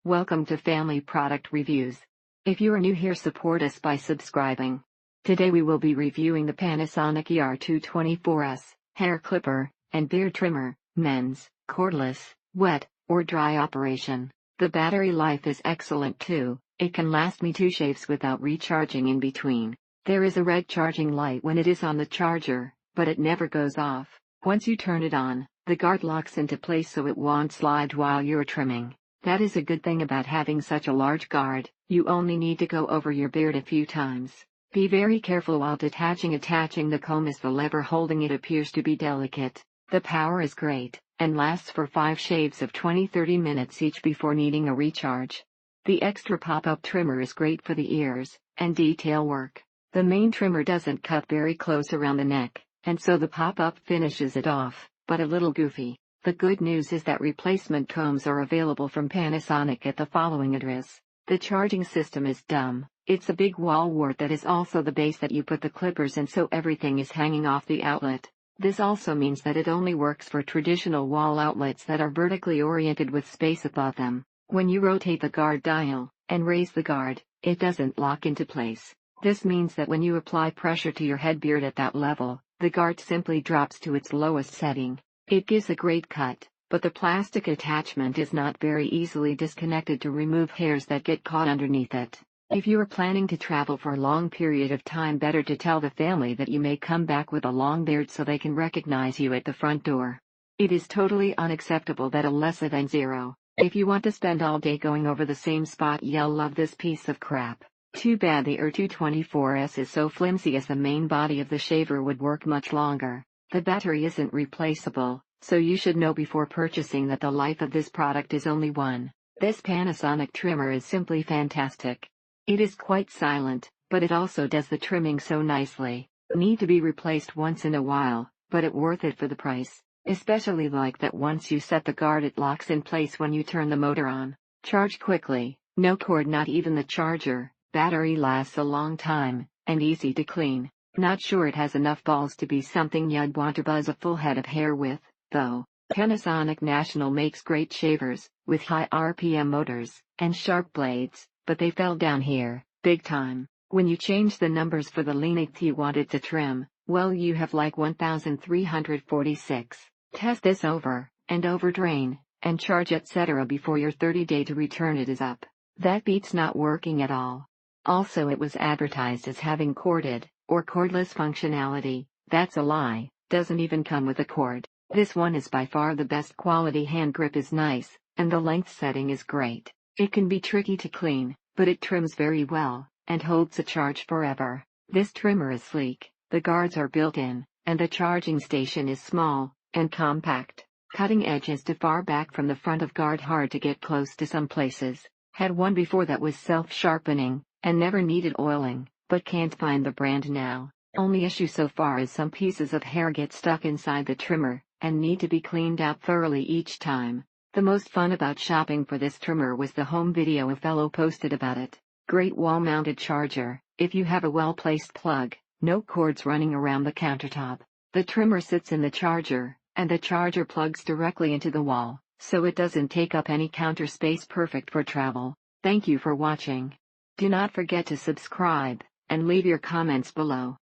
Welcome to Family Product Reviews. If you are new here, support us by subscribing. Today we will be reviewing the Panasonic ER224S hair clipper and beard trimmer, men's, cordless, wet or dry operation. The battery life is excellent too. It can last me 2 shaves without recharging in between. There is a red charging light when it is on the charger, but it never goes off. Once you turn it on, the guard locks into place so it won't slide while you're trimming. That is a good thing about having such a large guard. You only need to go over your beard a few times. Be very careful while attaching the comb, as the lever holding it appears to be delicate. The power is great, and lasts for 5 shaves of 20-30 minutes each before needing a recharge. The extra pop-up trimmer is great for the ears and detail work. The main trimmer doesn't cut very close around the neck, and so the pop-up finishes it off, but a little goofy. The good news is that replacement combs are available from Panasonic at the following address. The charging system is dumb. It's a big wall wart that is also the base that you put the clippers in, so everything is hanging off the outlet. This also means that it only works for traditional wall outlets that are vertically oriented with space above them. When you rotate the guard dial and raise the guard, it doesn't lock into place. This means that when you apply pressure to your head beard at that level, the guard simply drops to its lowest setting. It gives a great cut, but the plastic attachment is not very easily disconnected to remove hairs that get caught underneath it. If you are planning to travel for a long period of time, better to tell the family that you may come back with a long beard so they can recognize you at the front door. It is totally unacceptable that a lesser than 0. If you want to spend all day going over the same spot, you'll love this piece of crap. Too bad the ER224S is so flimsy, as the main body of the shaver would work much longer. The battery isn't replaceable, so you should know before purchasing that the life of this product is only 1. This Panasonic trimmer is simply fantastic. It is quite silent, but it also does the trimming so nicely. Need to be replaced once in a while, but it worth it for the price. Especially like that once you set the guard, it locks in place when you turn the motor on. Charge quickly, no cord, not even the charger. Battery lasts a long time, and easy to clean. Not sure it has enough balls to be something you'd want to buzz a full head of hair with, though. Panasonic National makes great shavers, with high RPM motors and sharp blades, but they fell down here, big time. When you change the numbers for the length you wanted to trim, well, you have like 1346. Test this over and over drain, and charge etc. before your 30-day to return it is up. That beats not working at all. Also, it was advertised as having corded or cordless functionality. That's a lie. Doesn't even come with a cord. This one is by far the best quality. Hand grip is nice, and the length setting is great. It can be tricky to clean, but it trims very well, and holds a charge forever. This trimmer is sleek, the guards are built in, and the charging station is small and compact. Cutting edge is too far back from the front of guard, hard to get close to some places. Had one before that was self-sharpening, and never needed oiling, but can't find the brand now. Only issue so far is some pieces of hair get stuck inside the trimmer, and need to be cleaned out thoroughly each time. The most fun about shopping for this trimmer was the home video a fellow posted about it. Great wall-mounted charger, if you have a well-placed plug, no cords running around the countertop. The trimmer sits in the charger, and the charger plugs directly into the wall, so it doesn't take up any counter space. Perfect for travel. Thank you for watching. Do not forget to subscribe and leave your comments below.